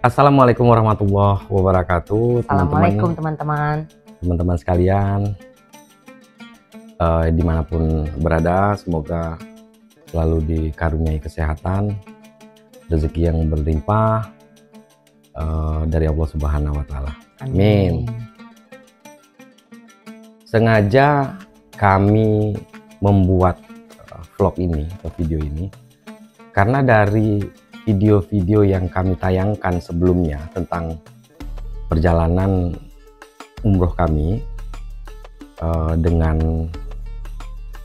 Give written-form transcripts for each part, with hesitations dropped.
Assalamualaikum warahmatullahi wabarakatuh, Assalamualaikum teman-teman. teman-teman sekalian, dimanapun berada, semoga selalu dikaruniai kesehatan, rezeki yang berlimpah dari Allah Subhanahu Wa Taala. Amin. Sengaja kami membuat vlog ini atau video ini karena dari video-video yang kami tayangkan sebelumnya tentang perjalanan umroh kami dengan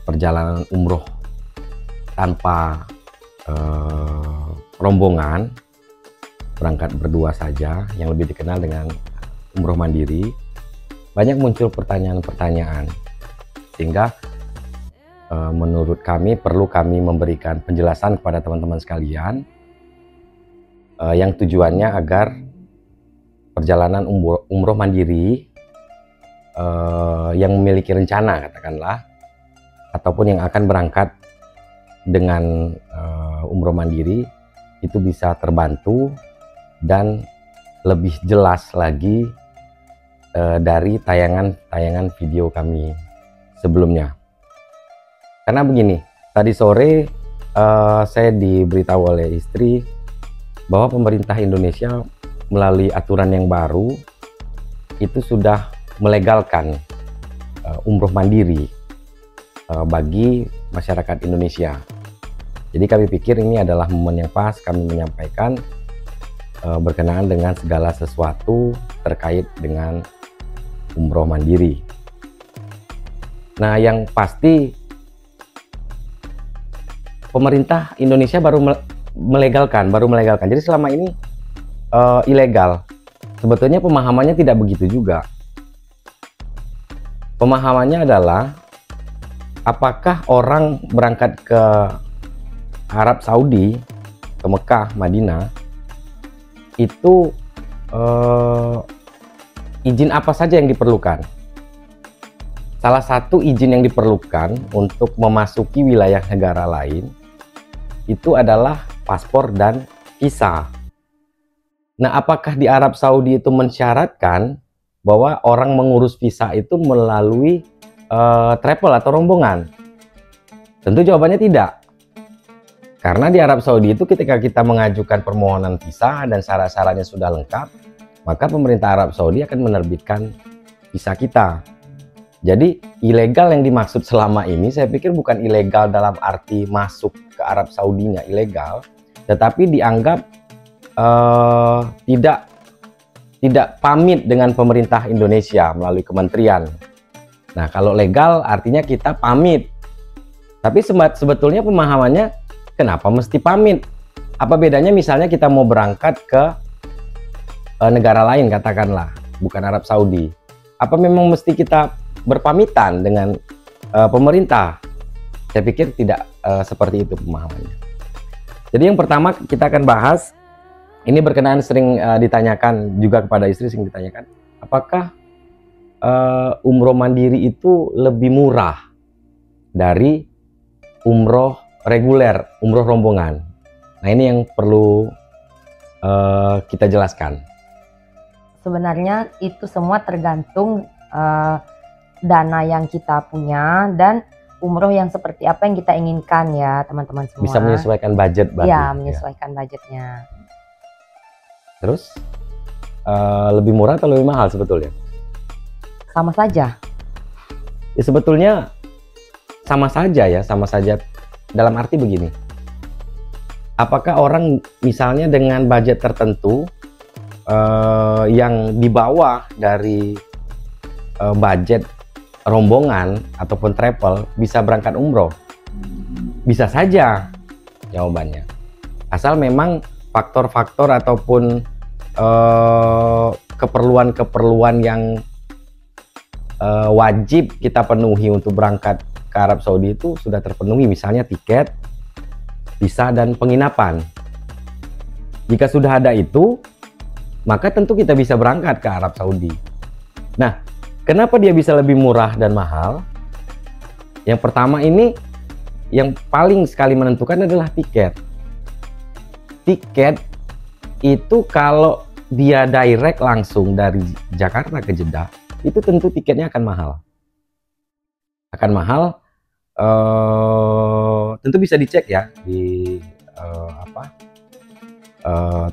perjalanan umroh tanpa rombongan, berangkat berdua saja yang lebih dikenal dengan umroh mandiri, banyak muncul pertanyaan-pertanyaan sehingga menurut kami perlu kami memberikan penjelasan kepada teman-teman sekalian yang tujuannya agar perjalanan umroh mandiri yang memiliki rencana katakanlah ataupun yang akan berangkat dengan umroh mandiri itu bisa terbantu dan lebih jelas lagi dari tayangan video kami sebelumnya. Karena begini, tadi sore saya diberitahu oleh istri bahwa pemerintah Indonesia melalui aturan yang baru itu sudah melegalkan umroh mandiri bagi masyarakat Indonesia. Jadi kami pikir ini adalah momen yang pas kami menyampaikan berkenaan dengan segala sesuatu terkait dengan umroh mandiri. Nah, yang pasti pemerintah Indonesia baru melegalkan. Jadi selama ini ilegal. Sebetulnya pemahamannya tidak begitu juga. Pemahamannya adalah apakah orang berangkat ke Arab Saudi, ke Mekah, Madinah, itu izin apa saja yang diperlukan? Salah satu izin yang diperlukan untuk memasuki wilayah negara lain itu adalah paspor dan visa. Nah, apakah di Arab Saudi itu mensyaratkan bahwa orang mengurus visa itu melalui travel atau rombongan? Tentu jawabannya tidak. Karena di Arab Saudi itu ketika kita mengajukan permohonan visa dan syarat-syaratnya sudah lengkap, maka pemerintah Arab Saudi akan menerbitkan visa kita. Jadi ilegal yang dimaksud selama ini saya pikir bukan ilegal dalam arti masuk ke Arab Saudinya ilegal, tetapi dianggap tidak pamit dengan pemerintah Indonesia melalui kementerian. Nah, kalau legal artinya kita pamit. Tapi sebetulnya pemahamannya kenapa mesti pamit? Apa bedanya misalnya kita mau berangkat ke negara lain katakanlah, bukan Arab Saudi. Apa memang mesti kita berpamitan dengan pemerintah? Saya pikir tidak seperti itu pemahamannya. Jadi yang pertama kita akan bahas, ini berkenaan sering ditanyakan juga kepada istri, sering ditanyakan, apakah umroh mandiri itu lebih murah dari umroh reguler, umroh rombongan? Nah, ini yang perlu kita jelaskan. Sebenarnya itu semua tergantung dana yang kita punya dan umroh yang seperti apa yang kita inginkan ya teman-teman semua. Bisa menyesuaikan budget berarti. Ya, menyesuaikan budgetnya. Terus lebih murah atau lebih mahal sebetulnya? Sama saja. Ya, sebetulnya sama saja ya, sama saja dalam arti begini. Apakah orang misalnya dengan budget tertentu yang di bawah dari budget rombongan ataupun travel bisa berangkat umroh? Bisa saja jawabannya. Asal memang faktor-faktor ataupun keperluan-keperluan yang wajib kita penuhi untuk berangkat ke Arab Saudi itu sudah terpenuhi, misalnya tiket, visa, dan penginapan. Jika sudah ada itu, maka tentu kita bisa berangkat ke Arab Saudi. Nah, kenapa dia bisa lebih murah dan mahal? Yang pertama ini, yang paling sekali menentukan adalah tiket. Tiket itu kalau dia direct langsung dari Jakarta ke Jeddah, itu tentu tiketnya akan mahal. Akan mahal, tentu bisa dicek ya di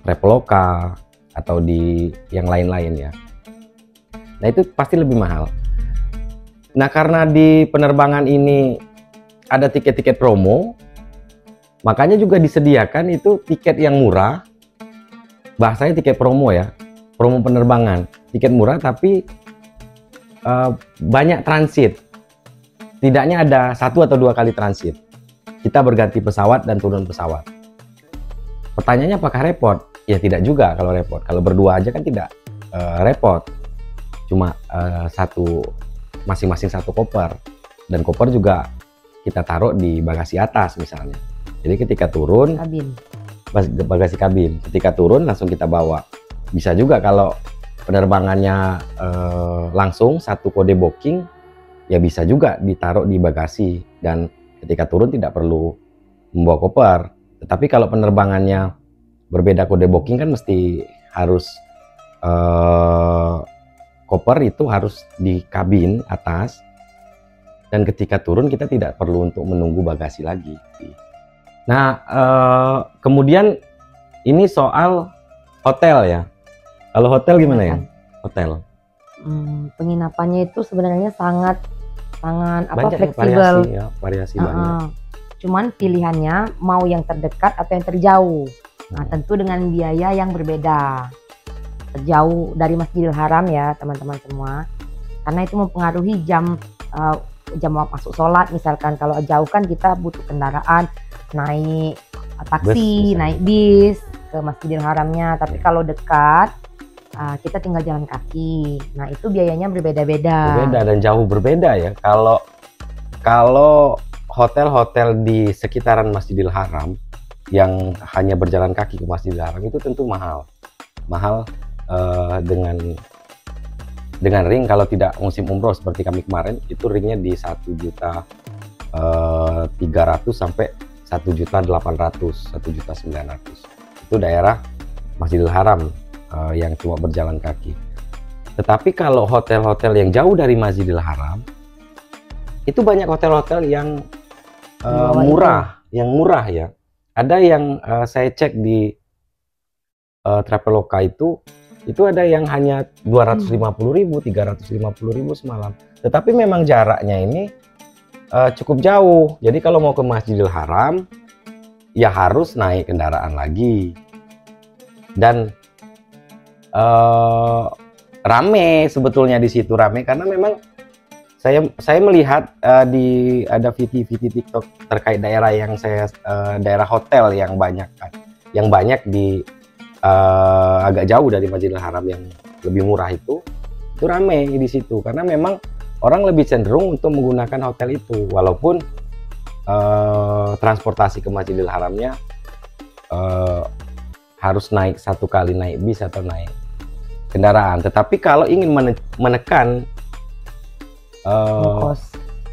Traveloka atau di yang lain-lain ya. Nah itu pasti lebih mahal. Nah karena di penerbangan ini ada tiket-tiket promo, makanya juga disediakan itu tiket yang murah. Bahasanya tiket promo ya, promo penerbangan, tiket murah tapi banyak transit. Tidaknya ada 1 atau 2 kali transit. Kita berganti pesawat dan turun pesawat. Pertanyaannya apakah repot? Ya tidak juga kalau repot. Kalau berdua aja kan tidak repot. Cuma masing-masing 1 koper. Dan koper juga kita taruh di bagasi atas misalnya. Jadi ketika turun, bagasi kabin. Ketika turun langsung kita bawa. Bisa juga kalau penerbangannya langsung 1 kode booking, ya bisa juga ditaruh di bagasi. Dan ketika turun tidak perlu membawa koper. Tetapi kalau penerbangannya berbeda kode booking kan mesti harus koper itu harus di kabin atas, dan ketika turun kita tidak perlu untuk menunggu bagasi lagi. Nah kemudian ini soal hotel ya. Kalau hotel gimana ya? Hotel penginapannya itu sebenarnya sangat banyak fleksibel ya, variasi banyak. Cuman pilihannya mau yang terdekat atau yang terjauh. Nah tentu dengan biaya yang berbeda. Terjauh dari Masjidil Haram ya teman-teman semua, karena itu mempengaruhi jam masuk sholat. Misalkan kalau jauh kan kita butuh kendaraan, naik taksi, naik bis ke Masjidil Haramnya. Tapi kalau dekat kita tinggal jalan kaki. Nah itu biayanya berbeda-beda. Berbeda dan jauh berbeda ya. Kalau hotel-hotel di sekitaran Masjidil Haram yang hanya berjalan kaki ke Masjidil Haram itu tentu mahal dengan ring. Kalau tidak musim umroh seperti kami kemarin, itu ringnya di 1.300.000 sampai 1.800.000, 1.900.000. Itu daerah Masjidil Haram yang cuma berjalan kaki. Tetapi kalau hotel-hotel yang jauh dari Masjidil Haram, itu banyak hotel-hotel yang murah ya. Ada yang saya cek di Traveloka itu ada yang hanya 250.000, 350.000 semalam. Tetapi memang jaraknya ini cukup jauh. Jadi kalau mau ke Masjidil Haram ya harus naik kendaraan lagi. Dan rame sebetulnya di situ, rame karena memang saya melihat ada video TikTok terkait daerah yang daerah hotel yang banyak di agak jauh dari Masjidil Haram yang lebih murah itu rame di situ karena memang orang lebih cenderung untuk menggunakan hotel itu, walaupun transportasi ke Masjidil Haramnya harus naik 1 kali naik bis atau naik kendaraan. Tetapi kalau ingin menekan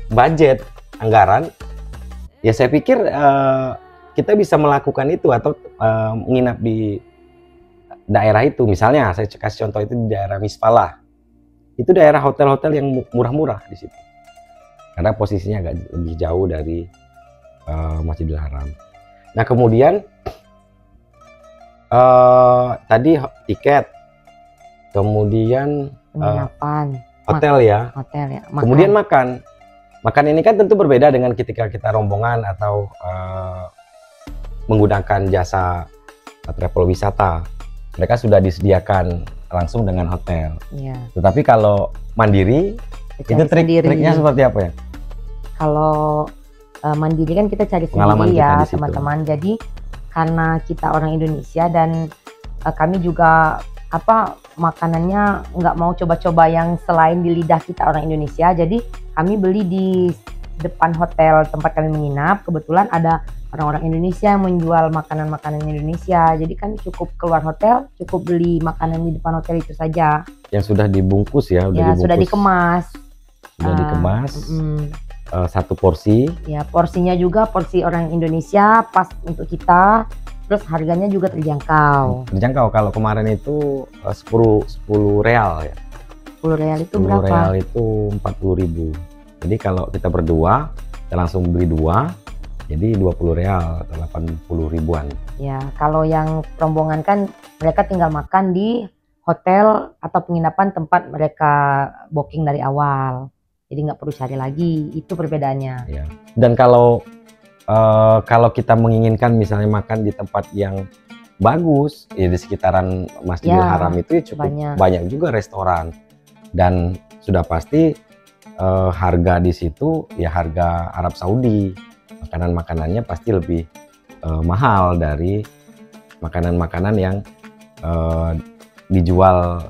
budget anggaran, ya saya pikir kita bisa melakukan itu atau menginap di daerah itu. Misalnya saya kasih contoh itu di daerah Misfalah. Itu daerah hotel-hotel yang murah-murah di situ. Karena posisinya agak lebih jauh dari Masjidil Haram. Nah, kemudian tadi tiket, kemudian penginapan, hotel ya. Kemudian makan. Makan ini kan tentu berbeda dengan ketika kita rombongan atau menggunakan jasa travel wisata. Mereka sudah disediakan langsung dengan hotel. Iya. Tetapi kalau mandiri, itu triknya seperti apa ya? Kalau mandiri kan kita cari sendiri ya teman-teman. Jadi karena kita orang Indonesia dan kami juga makanannya nggak mau coba-coba yang selain di lidah kita orang Indonesia. Jadi kami beli di depan hotel tempat kami menginap. Kebetulan ada orang-orang Indonesia yang menjual makanan-makanan Indonesia. Jadi kami cukup keluar hotel, cukup beli makanan di depan hotel itu saja. Yang sudah dibungkus ya? Sudah dikemas. Sudah dikemas. 1 porsi. Ya, porsinya juga porsi orang Indonesia pas untuk kita. Terus harganya juga terjangkau. Terjangkau. Kalau kemarin itu 10 real ya. 10 real itu 10 berapa? real itu 40.000. Jadi kalau kita berdua, kita langsung beli dua, jadi 20 real atau 80 ribuan. Ya, kalau yang rombongan kan mereka tinggal makan di hotel atau penginapan tempat mereka booking dari awal. Jadi nggak perlu cari lagi, itu perbedaannya. Ya. Dan kalau kita menginginkan misalnya makan di tempat yang bagus, ya di sekitaran Masjidil Ya, Haram itu ya cukup banyak juga restoran. Dan sudah pasti harga di situ ya harga Arab Saudi. Makanan-makanannya pasti lebih mahal dari makanan-makanan yang dijual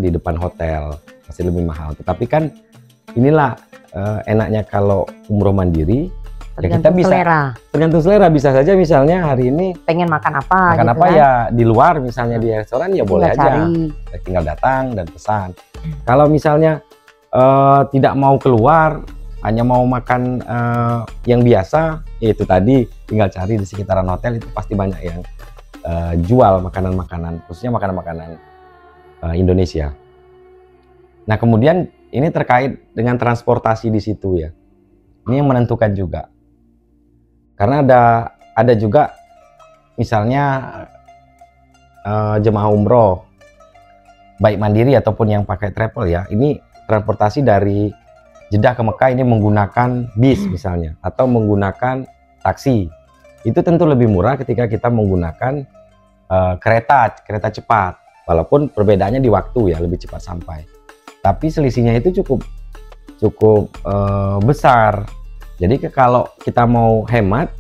di depan hotel, pasti lebih mahal. Tetapi kan inilah enaknya kalau umroh mandiri, ya kita bisa tergantung selera. Bisa saja misalnya hari ini pengen makan apa gitu kan? Ya di luar misalnya di restoran ya boleh aja, tinggal datang dan pesan. Kalau misalnya tidak mau keluar, hanya mau makan yang biasa, itu tadi tinggal cari di sekitaran hotel, itu pasti banyak yang jual makanan-makanan, khususnya makanan-makanan Indonesia. Nah kemudian ini terkait dengan transportasi di situ ya, ini yang menentukan juga, karena ada juga misalnya jemaah umroh baik mandiri ataupun yang pakai travel ya, ini transportasi dari Jeddah ke Mekah ini menggunakan bis misalnya atau menggunakan taksi, itu tentu lebih murah ketika kita menggunakan kereta cepat, walaupun perbedaannya di waktu ya, lebih cepat sampai, tapi selisihnya itu cukup besar. Jadi kalau kita mau hemat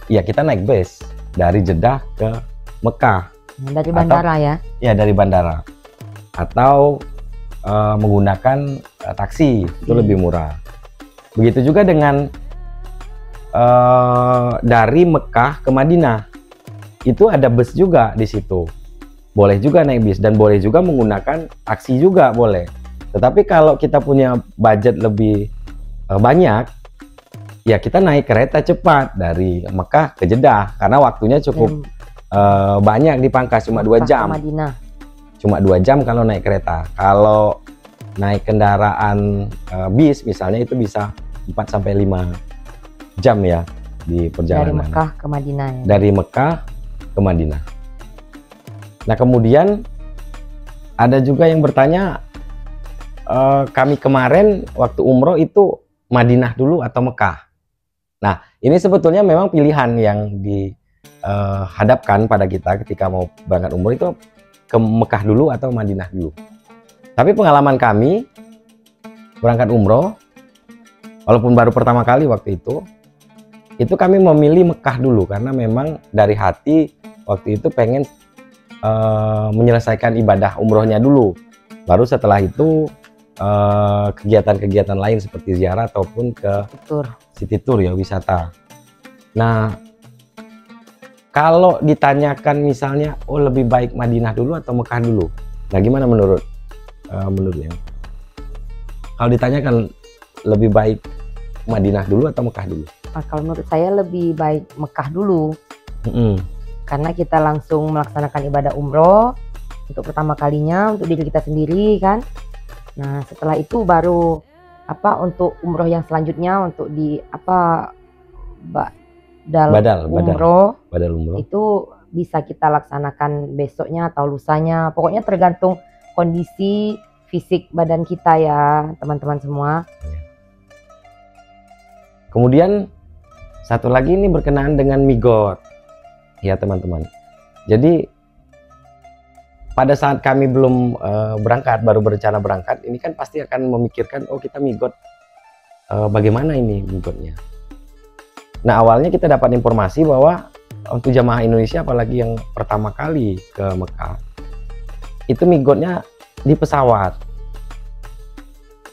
ya kita naik bus dari Jeddah ke Mekah dari bandara ya dari bandara, atau menggunakan taksi, itu lebih murah. Begitu juga dengan dari Mekah ke Madinah, itu ada bus juga di situ, boleh juga naik bis dan boleh juga menggunakan taksi juga boleh. Tetapi kalau kita punya budget lebih banyak, ya kita naik kereta cepat dari Mekah ke Jeddah karena waktunya cukup banyak dipangkas, cuma 2 jam. Cuma 2 jam kalau naik kereta. Kalau naik kendaraan bis misalnya itu bisa 4 sampai 5 jam ya di perjalanan. Dari Mekah ke Madinah ya. Dari Mekah ke Madinah. Nah kemudian ada juga yang bertanya, kami kemarin waktu umroh itu Madinah dulu atau Mekah? Nah ini sebetulnya memang pilihan yang dihadapkan pada kita ketika mau berangkat umroh, itu ke Mekah dulu atau Madinah dulu. Tapi pengalaman kami berangkat umroh, walaupun baru pertama kali waktu itu kami memilih Mekah dulu karena memang dari hati waktu itu pengen menyelesaikan ibadah umrohnya dulu. Baru setelah itu kegiatan-kegiatan lain seperti ziarah ataupun ke city tour ya, wisata. Nah kalau ditanyakan misalnya, lebih baik Madinah dulu atau Mekah dulu? Nah, gimana menurutnya? Kalau ditanyakan lebih baik Madinah dulu atau Mekah dulu? Kalau menurut saya lebih baik Mekah dulu. Karena kita langsung melaksanakan ibadah umroh untuk pertama kalinya untuk diri kita sendiri kan. Nah, setelah itu baru untuk umroh yang selanjutnya untuk badal umroh itu bisa kita laksanakan besoknya atau lusanya, pokoknya tergantung kondisi fisik badan kita ya teman-teman semua. Kemudian satu lagi ini berkenaan dengan migot ya teman-teman. Jadi pada saat kami belum berangkat, baru berencana berangkat, ini kan pasti akan memikirkan, kita migot, bagaimana ini migotnya. Nah awalnya kita dapat informasi bahwa untuk jamaah Indonesia apalagi yang pertama kali ke Mekah itu migotnya di pesawat.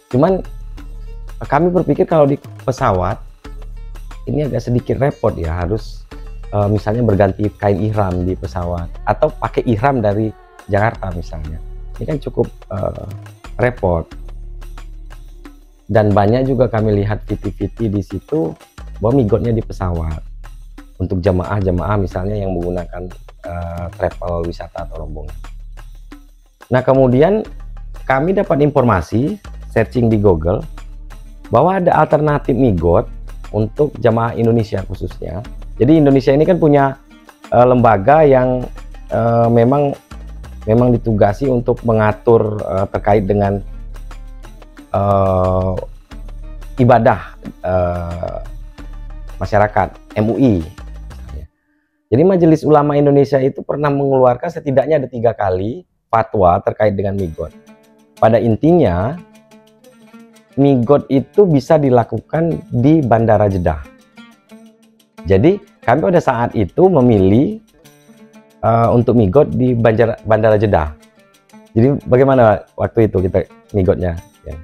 Cuman kami berpikir kalau di pesawat ini agak sedikit repot ya, harus misalnya berganti kain ihram di pesawat atau pakai ihram dari Jakarta misalnya. Ini kan cukup repot. Dan banyak juga kami lihat VT-VT di situ bahwa migotnya di pesawat. untuk jamaah-jamaah misalnya yang menggunakan travel wisata atau rombongan. Nah, kemudian kami dapat informasi searching di Google bahwa ada alternatif migot untuk jamaah Indonesia khususnya. Jadi Indonesia ini kan punya lembaga yang memang ditugasi untuk mengatur terkait dengan ibadah masyarakat, MUI. Jadi Majelis Ulama Indonesia itu pernah mengeluarkan setidaknya ada 3 kali fatwa terkait dengan migot. Pada intinya, migot itu bisa dilakukan di Bandara Jeddah. Jadi kami pada saat itu memilih untuk migot di Bandara Jeddah. Jadi bagaimana waktu itu kita migotnya? Ya.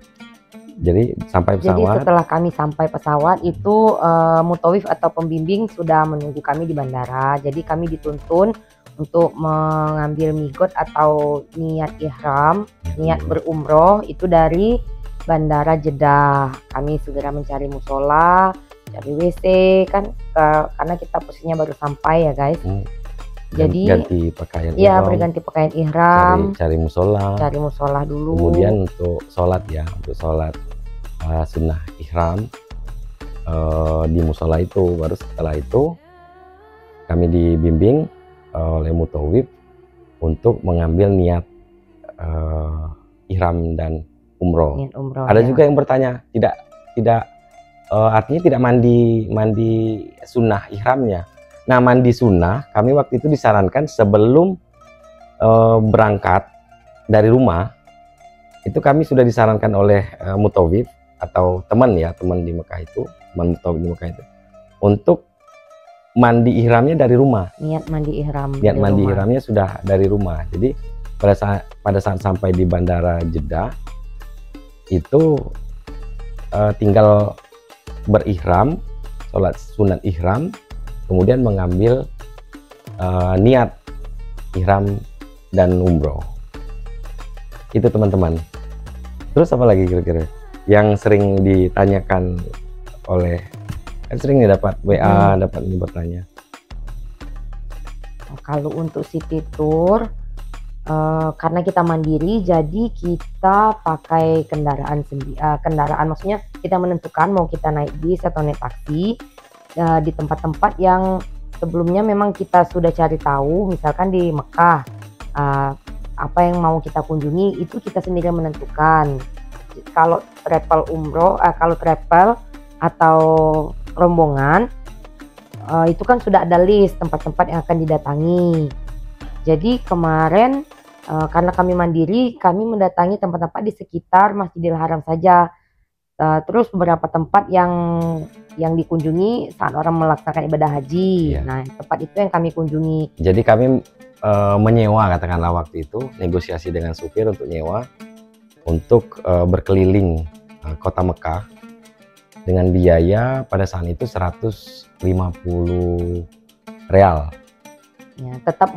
Jadi sampai pesawat. Jadi setelah kami sampai pesawat itu mutawif atau pembimbing sudah menunggu kami di bandara. Jadi kami dituntun untuk mengambil migot atau niat ihram, niat berumroh itu dari Bandara Jeddah. Kami segera mencari musola, cari WC kan, karena kita posisinya baru sampai ya guys. Jadi ganti pakaian ya, berganti pakaian ihram, cari musola dulu. Kemudian untuk sholat ya, untuk sholat sunnah ihram di musola itu. Baru setelah itu kami dibimbing oleh mutawif untuk mengambil niat ihram dan umroh. Ada juga yang bertanya, tidak artinya tidak mandi sunnah ihramnya. Nah, mandi sunnah kami waktu itu disarankan sebelum berangkat dari rumah. Itu kami sudah disarankan oleh mutawif atau teman di Mekah itu, teman mutawif di Mekah itu, untuk mandi ihramnya dari rumah. Niat mandi ihramnya sudah dari rumah. Jadi pada saat sampai di Bandara Jeddah itu tinggal berihram, sholat sunat ihram, kemudian mengambil niat ihram dan umroh. Itu teman-teman. Terus apa lagi kira-kira yang sering ditanyakan oleh, kan sering nih dapat WA, dapat ini bertanya. Kalau untuk city tour, karena kita mandiri, jadi kita pakai kendaraan sendiri. Kendaraan maksudnya kita menentukan mau kita naik bis atau naik taksi. Di tempat-tempat yang sebelumnya memang kita sudah cari tahu, misalkan di Mekah apa yang mau kita kunjungi itu kita sendiri menentukan. Kalau travel umroh, kalau travel atau rombongan itu kan sudah ada list tempat-tempat yang akan didatangi. Jadi kemarin karena kami mandiri, kami mendatangi tempat-tempat di sekitar Masjidil Haram saja. Terus beberapa tempat yang dikunjungi saat orang melaksanakan ibadah haji. Nah, tempat itu yang kami kunjungi. Jadi kami menyewa, katakanlah waktu itu negosiasi dengan supir untuk nyewa untuk berkeliling kota Mekah dengan biaya pada saat itu 150 real. Ya, tetap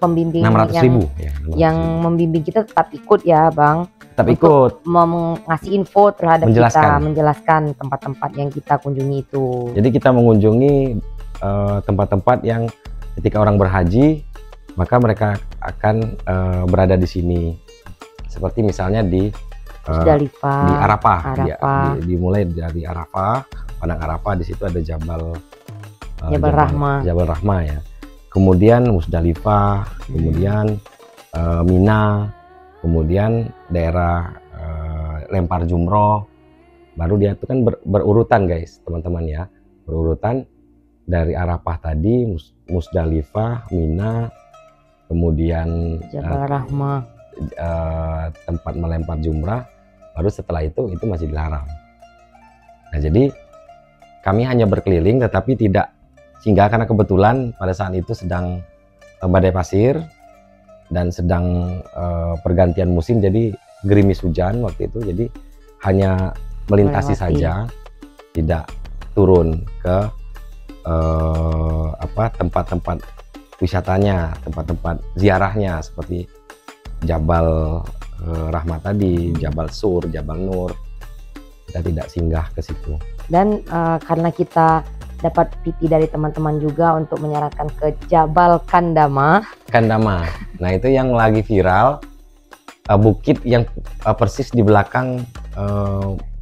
pembimbing 600.000 yang membimbing kita tetap ikut ya, Bang. Tetap ikut ngasih info terhadap kita, menjelaskan tempat-tempat yang kita kunjungi itu. Jadi kita mengunjungi tempat-tempat yang ketika orang berhaji maka mereka akan berada di sini. Seperti misalnya di Musdalifah, di Arafah. Dimulai dari Arafah, Padang Arafah, di situ ada Jabal Rahmah ya. Kemudian Musdalifah, kemudian Mina, kemudian daerah lempar jumroh. Baru dia itu kan berurutan guys, teman-teman ya. Berurutan dari Arafah tadi, Musdalifah, Mina, kemudian Jabal Rahmah, tempat melempar jumrah. Baru setelah itu Masjidil Haram. Nah, jadi kami hanya berkeliling tetapi tidak singgah karena kebetulan pada saat itu sedang badai pasir dan sedang pergantian musim, jadi gerimis hujan waktu itu, jadi hanya melintasi saja, tidak turun ke tempat-tempat wisatanya, tempat-tempat ziarahnya seperti Jabal Rahmat tadi, Jabal Sur, Jabal Nur. Kita tidak singgah ke situ. Dan karena kita dapat PT dari teman-teman juga untuk menyarankan ke Jabal Kandama. Kandama. Nah itu yang lagi viral, bukit yang persis di belakang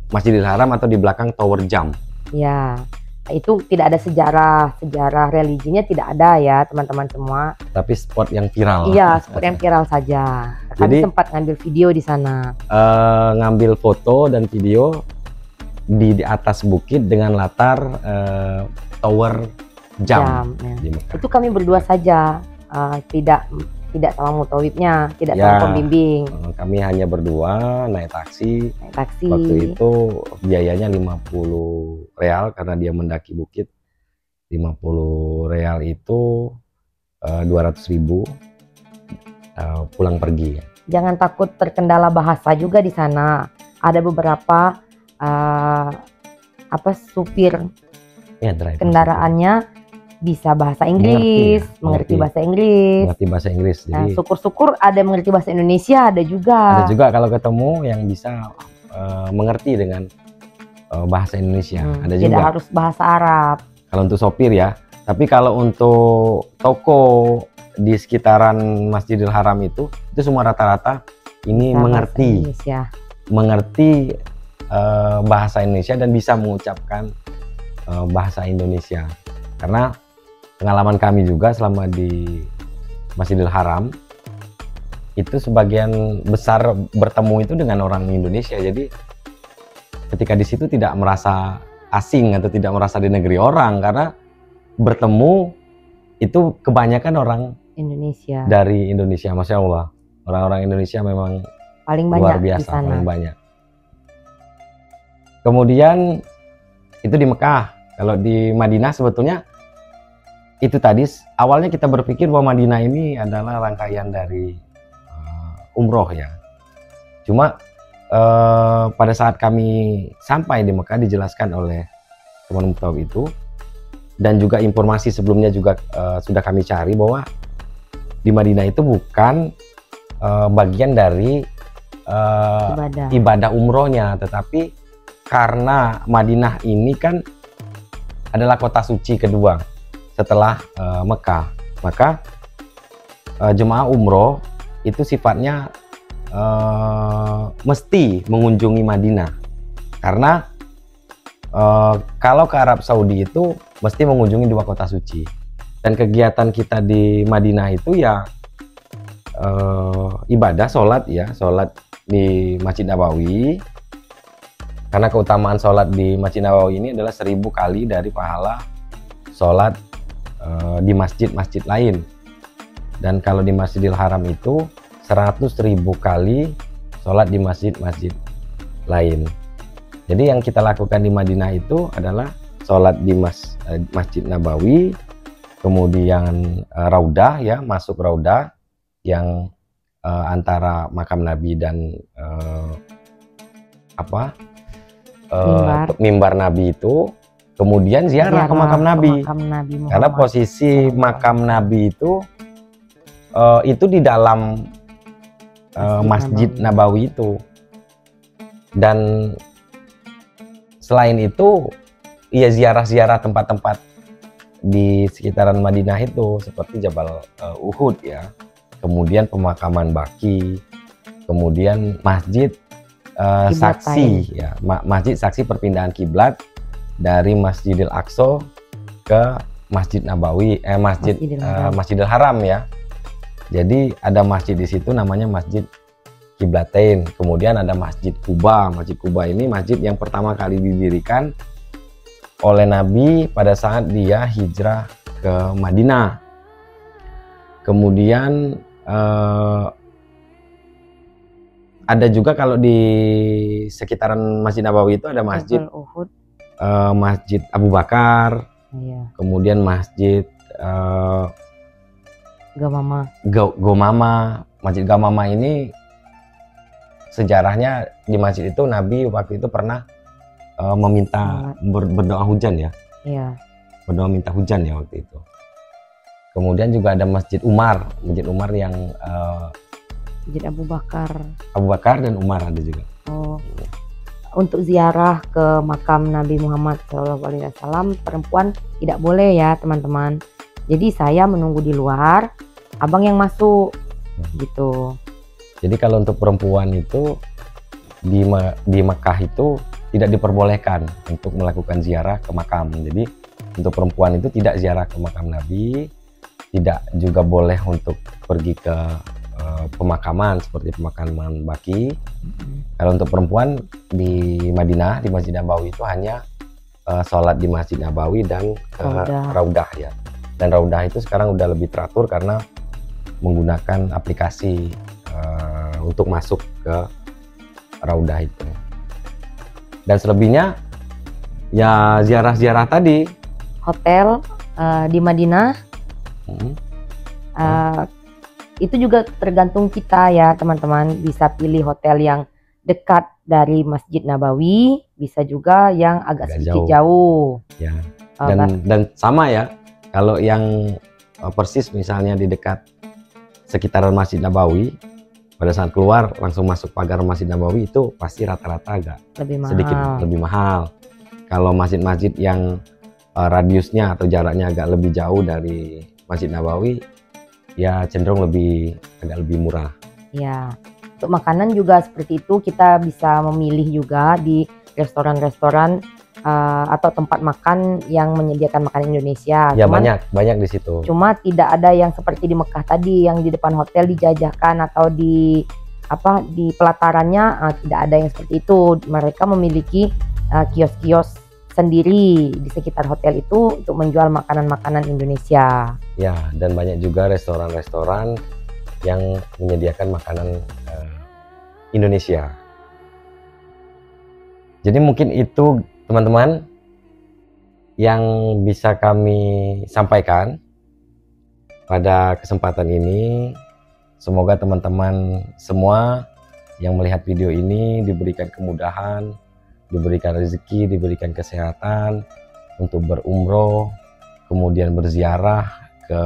Masjidil Haram atau di belakang Tower Jam. Ya, itu tidak ada sejarah religinya, tidak ada ya teman-teman semua. Tapi spot yang viral. Iya, spot yang viral saja. Kami sempat ngambil video di sana. Ngambil foto dan video di atas bukit dengan latar Tower Jam. Ya. Itu kami berdua saja, tidak sama mutawibnya, tidak sama pembimbing. Kami hanya berdua naik taksi. Waktu itu biayanya 50 real karena dia mendaki bukit. 50 real itu 200.000 pulang pergi. Jangan takut terkendala bahasa juga di sana. Ada beberapa supir kendaraannya bisa bahasa Inggris, mengerti bahasa Inggris. Jadi syukur-syukur ada mengerti bahasa Indonesia, ada juga kalau ketemu yang bisa mengerti dengan bahasa Indonesia. Ada juga. Tidak harus bahasa Arab. Kalau untuk sopir ya. Tapi kalau untuk toko di sekitaran Masjidil Haram itu semua rata-rata ini mengerti bahasa Indonesia dan bisa mengucapkan bahasa Indonesia. Karena pengalaman kami juga selama di Masjidil Haram itu sebagian besar bertemu itu dengan orang Indonesia. Jadi ketika di situ tidak merasa asing atau tidak merasa di negeri orang, karena bertemu itu kebanyakan orang Indonesia. Dari Indonesia. Masya Allah, orang-orang Indonesia memang paling banyak luar biasa, paling banyak. Kemudian itu di Mekah. Kalau di Madinah sebetulnya itu tadi awalnya kita berpikir bahwa Madinah ini adalah rangkaian dari umroh ya. Cuma pada saat kami sampai di Mekah dijelaskan oleh teman mutawib itu, dan juga informasi sebelumnya juga sudah kami cari bahwa di Madinah itu bukan bagian dari ibadah umrohnya, tetapi karena Madinah ini kan adalah kota suci kedua setelah Mekah, maka jemaah umroh itu sifatnya mesti mengunjungi Madinah, karena kalau ke Arab Saudi itu mesti mengunjungi dua kota suci. Dan kegiatan kita di Madinah itu ya ibadah, sholat di Masjid Nabawi. Karena keutamaan sholat di Masjid Nabawi ini adalah 1000 kali dari pahala sholat di masjid-masjid lain. Dan kalau di Masjidil Haram itu 100.000 kali sholat di masjid-masjid lain. Jadi yang kita lakukan di Madinah itu adalah sholat di Masjid Nabawi, kemudian Raudah ya, masuk Raudah yang antara makam Nabi dan mimbar Nabi itu, kemudian ziarah ke makam Nabi. Karena posisi makam Nabi itu di dalam Masjid Nabawi itu. Dan selain itu ya ziarah-ziarah tempat-tempat di sekitaran Madinah itu seperti Jabal Uhud ya, kemudian pemakaman Baqi, kemudian masjid saksi ya, masjid saksi perpindahan kiblat dari Masjidil Aqsa ke Masjid Nabawi, Masjidil Haram ya. Jadi ada masjid di situ namanya Masjid Kiblatain. Kemudian ada Masjid Quba. Masjid Quba ini masjid yang pertama kali didirikan oleh Nabi pada saat dia hijrah ke Madinah. Kemudian ada juga kalau di sekitaran Masjid Nabawi itu ada masjid Masjid Abu Bakar, kemudian Masjid Gomama. Masjid Gomama ini sejarahnya di masjid itu Nabi waktu itu pernah meminta berdoa hujan ya. Iya. Berdoa minta hujan ya waktu itu. Kemudian juga ada Masjid Umar yang Masjid Abu Bakar. Abu Bakar dan Umar ada juga. untuk ziarah ke makam Nabi Muhammad SAW perempuan tidak boleh ya teman-teman. Jadi saya menunggu di luar, abang yang masuk gitu. Jadi kalau untuk perempuan itu di Mekah itu tidak diperbolehkan untuk melakukan ziarah ke makam. Jadi untuk perempuan itu tidak ziarah ke makam Nabi, tidak juga boleh untuk pergi ke pemakaman seperti pemakaman Baqi. Kalau untuk perempuan di Madinah, di Masjid Nabawi itu hanya sholat di Masjid Nabawi dan ke Raudah ya. Dan Raudah itu sekarang udah lebih teratur karena menggunakan aplikasi untuk masuk ke Raudah itu. Dan selebihnya ya ziarah-ziarah tadi. Hotel di Madinah itu juga tergantung kita ya teman-teman. Bisa pilih hotel yang dekat dari Masjid Nabawi, bisa juga yang agak sedikit jauh. Ya. Dan sama ya, kalau yang persis misalnya di dekat sekitaran Masjid Nabawi, pada saat keluar langsung masuk pagar Masjid Nabawi itu pasti rata-rata agak sedikit lebih mahal. Kalau masjid-masjid yang radiusnya atau jaraknya agak lebih jauh dari Masjid Nabawi, ya cenderung agak lebih murah. Ya, untuk makanan juga seperti itu, kita bisa memilih juga di restoran-restoran atau tempat makan yang menyediakan makanan Indonesia. Ya, banyak di situ. Cuma tidak ada yang seperti di Mekah tadi yang di depan hotel dijajakan atau di pelatarannya, tidak ada yang seperti itu. Mereka memiliki kios-kios sendiri di sekitar hotel itu untuk menjual makanan-makanan Indonesia. Ya, dan banyak juga restoran-restoran yang menyediakan makanan Indonesia. Jadi mungkin itu teman-teman yang bisa kami sampaikan pada kesempatan ini. Semoga teman-teman semua yang melihat video ini diberikan kemudahan, diberikan rezeki, diberikan kesehatan untuk berumroh, kemudian berziarah ke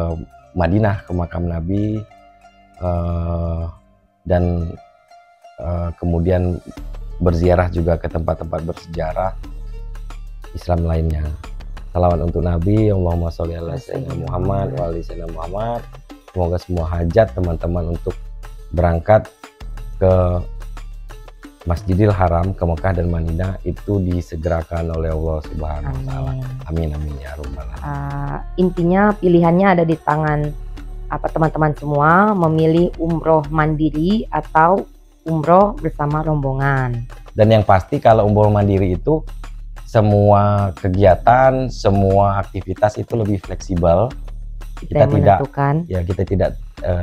Madinah, ke makam Nabi, dan kemudian berziarah juga ke tempat-tempat bersejarah Islam lainnya. Salawat untuk Nabi, Allahumma sholli ala sayyidina Muhammad wa ali sayyidina Muhammad. Semoga semua hajat teman-teman untuk berangkat ke Masjidil Haram, ke Mekah dan Madinah itu disegerakan oleh Allah Subhanahu wa taala. Amin amin ya rabbal alamin. Intinya pilihannya ada di tangan teman-teman semua, memilih umroh mandiri atau umroh bersama rombongan. Dan yang pasti kalau umroh mandiri itu semua kegiatan, semua aktivitas itu lebih fleksibel. Kita tidak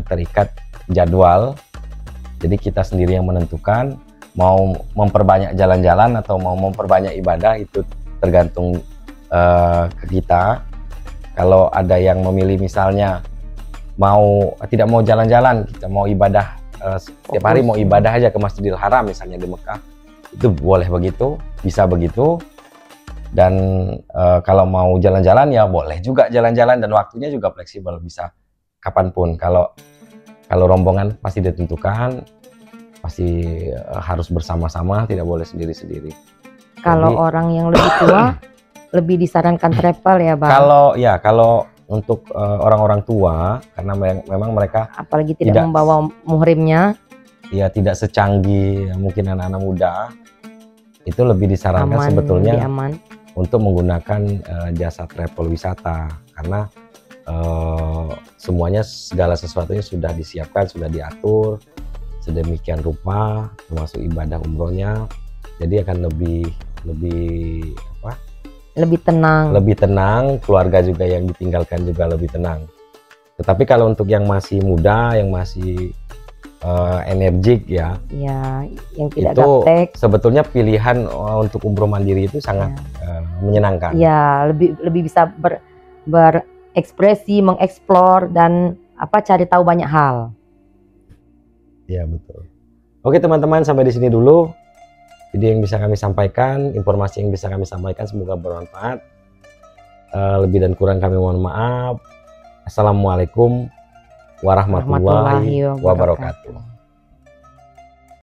terikat jadwal. Jadi kita sendiri yang menentukan mau memperbanyak jalan-jalan atau mau memperbanyak ibadah, itu tergantung ke kita. Kalau ada yang memilih misalnya tidak mau jalan-jalan, kita mau ibadah setiap hari, mau ibadah aja ke Masjidil Haram misalnya di Mekah, itu boleh begitu, bisa begitu. Dan kalau mau jalan-jalan ya boleh juga jalan-jalan, dan waktunya juga fleksibel, bisa kapanpun. Kalau rombongan pasti ditentukan, pasti harus bersama-sama, tidak boleh sendiri-sendiri. Kalau orang yang lebih tua lebih disarankan travel ya Bang? Kalau untuk orang-orang tua, karena memang mereka apalagi tidak membawa muhrimnya, ya tidak secanggih mungkin anak-anak muda, itu lebih disarankan sebetulnya untuk menggunakan jasa travel wisata, karena semuanya, segala sesuatunya sudah disiapkan, sudah diatur sedemikian rupa, termasuk ibadah umrohnya. Jadi akan lebih tenang, keluarga juga yang ditinggalkan juga lebih tenang. Tetapi kalau untuk yang masih muda, yang masih energik ya, yang tidak itu gaptek, sebetulnya pilihan untuk umroh mandiri itu sangat menyenangkan. Ya, lebih bisa berekspresi, mengeksplor, dan cari tahu banyak hal. Ya, betul. Oke teman-teman, sampai di sini dulu video yang bisa kami sampaikan, informasi yang bisa kami sampaikan, semoga bermanfaat. Lebih dan kurang kami mohon maaf. Assalamualaikum warahmatullahi wabarakatuh.